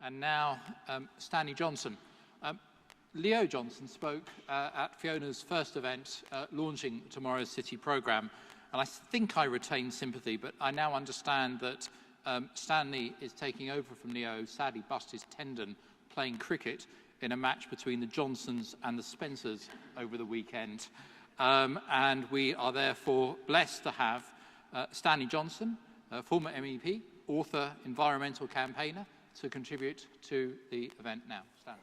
And now, Stanley Johnson. Leo Johnson spoke at Fiona's first event launching tomorrow's City programme, and I think I retain sympathy, but I now understand that Stanley is taking over from Leo, who sadly bust his tendon playing cricket in a match between the Johnsons and the Spencers over the weekend. And we are therefore blessed to have Stanley Johnson, former MEP, author, environmental campaigner, to contribute to the event now. Stanley.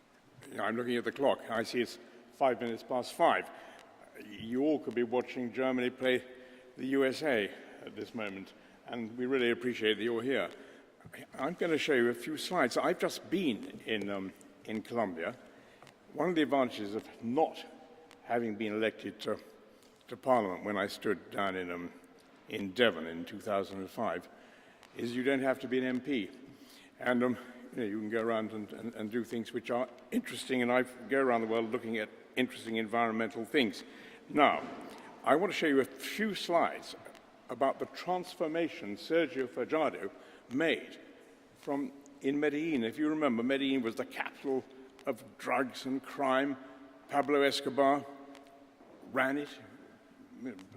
Yeah, I'm looking at the clock. I see it's 5 minutes past 5. You all could be watching Germany play the USA at this moment, and we really appreciate that you're here. I'm going to show you a few slides. I've just been in Colombia. One of the advantages of not having been elected to Parliament when I stood down in Devon in 2005 is you don't have to be an MP. And you can go around and do things which are interesting, and I go around the world looking at interesting environmental things. Now, I want to show you a few slides about the transformation Sergio Fajardo made in Medellin. If you remember, Medellin was the capital of drugs and crime. Pablo Escobar ran it.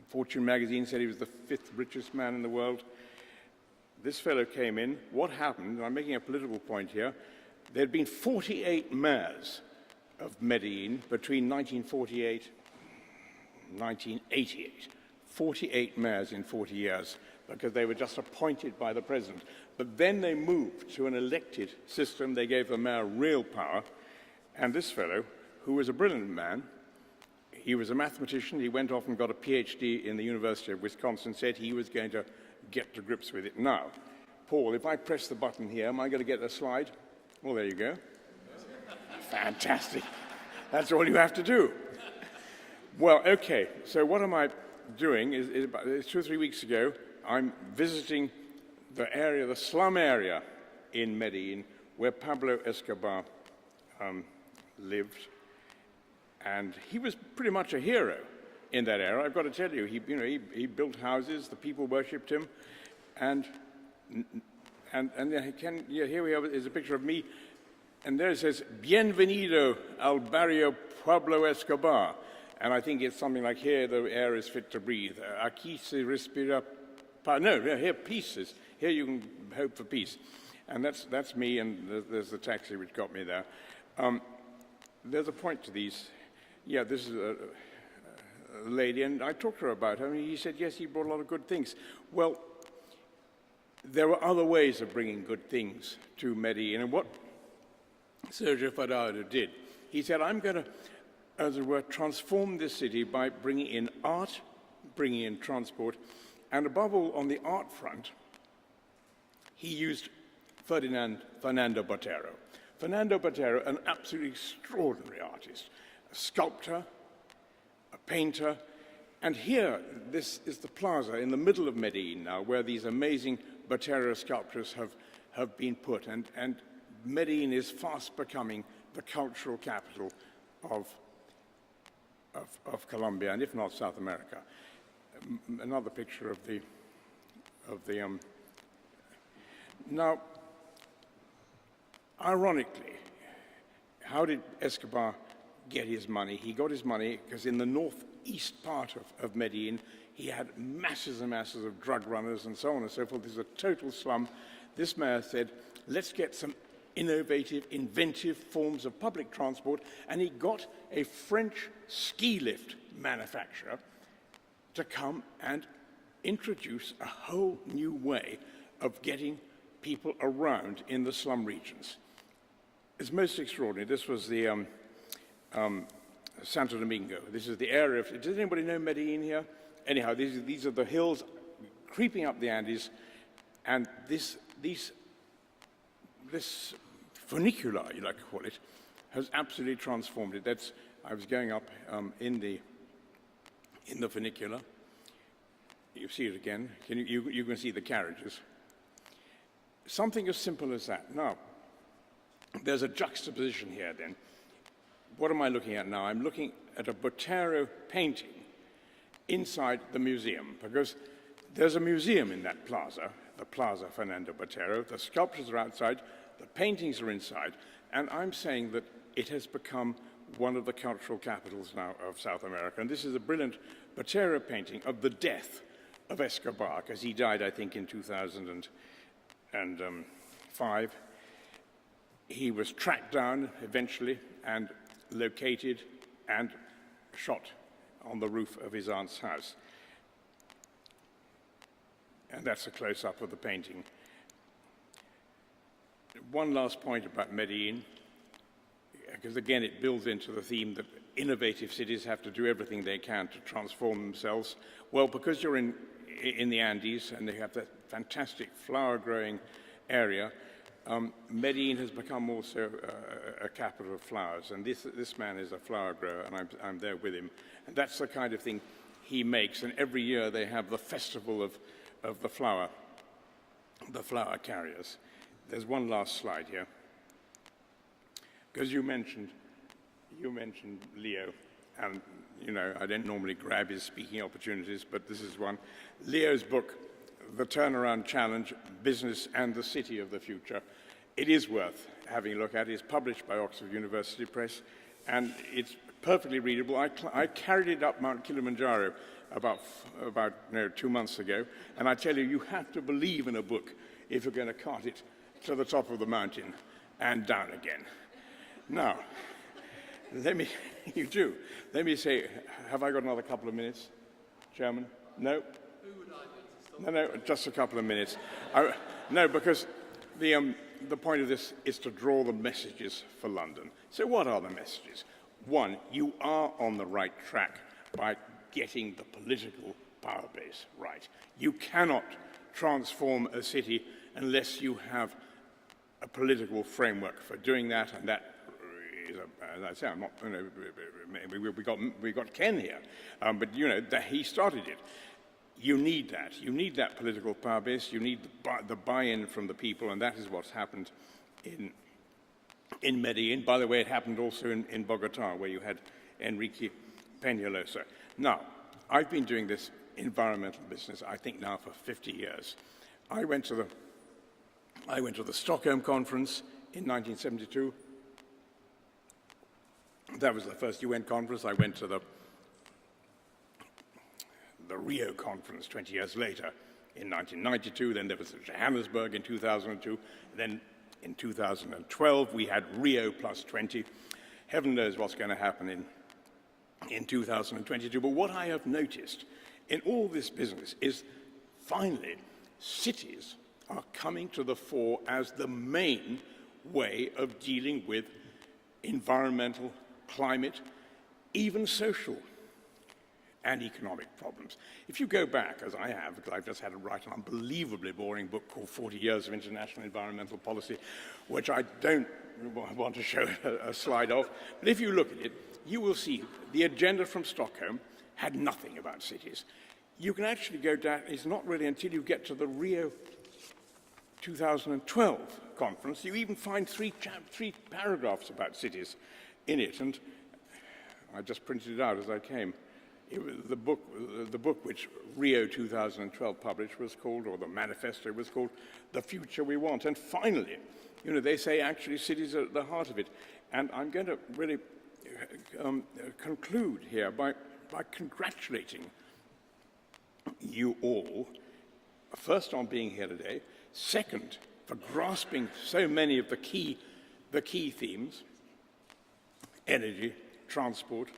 Fortune magazine said he was the 5th richest man in the world. This fellow came in. What happened? I'm making a political point here. There had been 48 mayors of Medellin between 1948 and 1988. 48 mayors in 40 years, because they were just appointed by the president. But then they moved to an elected system. They gave the mayor real power. And this fellow, who was a brilliant man, he was a mathematician. He went off and got a PhD in the University of Wisconsin, said he was going to get to grips with it. Now, Paul, if I press the button here, am I going to get a slide? Well, there you go. Fantastic. That's all you have to do. Well, okay, so what am I doing is about 2 or 3 weeks ago, I'm visiting the area, the slum area in Medellin, where Pablo Escobar lived. And he was pretty much a hero in that era. I've got to tell you, he built houses, the people worshipped him, and here we have is a picture of me, and there it says, "Bienvenido al barrio Pablo Escobar," and I think it's something like, "Here the air is fit to breathe. Aquí se respira." No, here peace is. Here you can hope for peace, and that's me, and there's the taxi which got me there. There's a point to these. Yeah, this is a lady, and I talked to her about her, and he said, yes, he brought a lot of good things. Well, there were other ways of bringing good things to Medellin, and what Sergio Fajardo did, he said, I'm going to, as it were, transform this city by bringing in art, bringing in transport, and above all, on the art front, he used Fernando Botero. Fernando Botero, an absolutely extraordinary artist, a sculptor, a painter, and here, this is the plaza in the middle of Medellin now, where these amazing Botero sculptures have been put, and Medellin is fast becoming the cultural capital of Colombia, and if not South America. Another picture of the now, ironically, how did Escobar get his money? He got his money because in the northeast part of Medellin, he had masses and masses of drug runners and so on and so forth. This is a total slum. This mayor said, let's get some innovative, inventive forms of public transport, and he got a French ski lift manufacturer to come and introduce a whole new way of getting people around in the slum regions. It's most extraordinary. This was the Santo Domingo. This is the area of, does anybody know Medellin here? Anyhow, these are the hills creeping up the Andes, and this funicular, you like to call it, has absolutely transformed it. I was going up in the funicular. You see it again. You can see the carriages. Something as simple as that. Now, there's a juxtaposition here then. What am I looking at now? I'm looking at a Botero painting inside the museum, because there's a museum in that plaza, the Plaza Fernando Botero. The sculptures are outside. the paintings are inside, and I'm saying that it has become one of the cultural capitals now of South America. And this is a brilliant Botero painting of the death of Escobar, because he died, I think, in 2005. He was tracked down eventually and located and shot on the roof of his aunt's house. And that's a close-up of the painting. One last point about Medellin, because again it builds into the theme that innovative cities have to do everything they can to transform themselves. Well, because you're in the Andes and they have that fantastic flower-growing area, Medellin has become also a capital of flowers, and this man is a flower grower, and I'm there with him. And that's the kind of thing he makes, and every year they have the festival of the flower carriers. There's one last slide here, because you mentioned Leo, and you know I don't normally grab his speaking opportunities, but this is one. Leo's book, The Turnaround Challenge, Business and the City of the Future. It is worth having a look at. It's published by Oxford University Press, and it's perfectly readable. I carried it up Mount Kilimanjaro about 2 months ago, and I tell you, you have to believe in a book if you're going to cart it to the top of the mountain and down again. Now, you do. Let me say, have I got another couple of minutes, Chairman? No? No, just a couple of minutes. No, because the point of this is to draw the messages for London. So what are the messages? One, you are on the right track by getting the political power base right. You cannot transform a city unless you have a political framework for doing that, and that is, as I say, I'm not, you know, we got Ken here, but you know, he started it. You need that. You need that political power base. You need the buy-in from the people, and that is what's happened in Medellin. By the way, it happened also in Bogota, where you had Enrique Peñalosa. Now, I've been doing this environmental business, I think now for 50 years. I went to the Stockholm conference in 1972. That was the first UN conference. I went to the Rio conference 20 years later in 1992. Then there was Johannesburg in 2002. Then in 2012, we had Rio plus 20. Heaven knows what's going to happen in 2022. But what I have noticed in all this business is finally cities are coming to the fore as the main way of dealing with environmental, climate, even social and economic problems. If you go back, as I have, because I've just had to write an unbelievably boring book called 40 Years of International Environmental Policy, which I don't want to show a slide of, but if you look at it, you will see the agenda from Stockholm had nothing about cities. You can actually go down, it's not really until you get to the Rio 2012 conference, you even find three paragraphs about cities in it, and I just printed it out as I came. It was the book which Rio 2012 published was called, or the manifesto was called, The Future We Want. And finally, you know, they say actually cities are at the heart of it. And I'm going to really conclude here by congratulating you all, first on being here today, second for grasping so many of the key themes: energy, transport,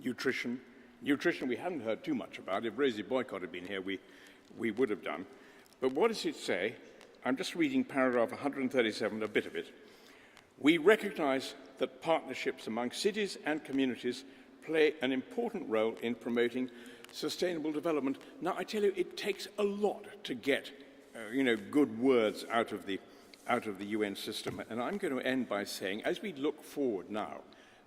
nutrition. Nutrition we hadn't heard too much about. If Rosie Boycott had been here, we would have done. But what does it say? I'm just reading paragraph 137, a bit of it. We recognize that partnerships among cities and communities play an important role in promoting sustainable development. Now, I tell you, it takes a lot to get, good words out of the UN system. And I'm going to end by saying, as we look forward now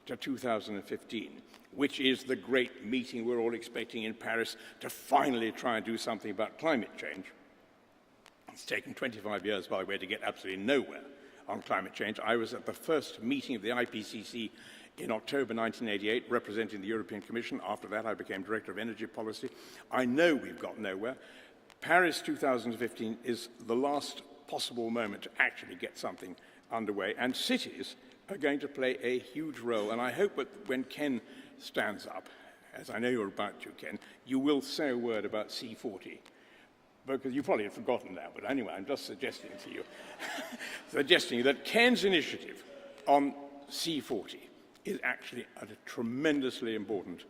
to 2015, which is the great meeting we're all expecting in Paris to finally try and do something about climate change. It's taken 25 years, by the way, to get absolutely nowhere on climate change. I was at the first meeting of the IPCC in October 1988, representing the European Commission. After that, I became Director of Energy Policy. I know we've got nowhere. Paris 2015 is the last possible moment to actually get something underway. And cities are going to play a huge role. And I hope that when Ken stands up, as I know you're about to, Ken, you will say a word about C40. Because you probably have forgotten that, but anyway, I'm just suggesting to you, suggesting that Ken's initiative on C40 is actually a tremendously important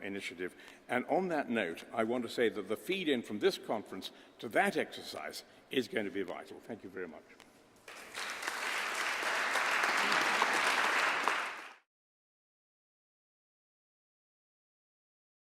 initiative. And on that note, I want to say that the feed-in from this conference to that exercise is going to be vital. Thank you very much.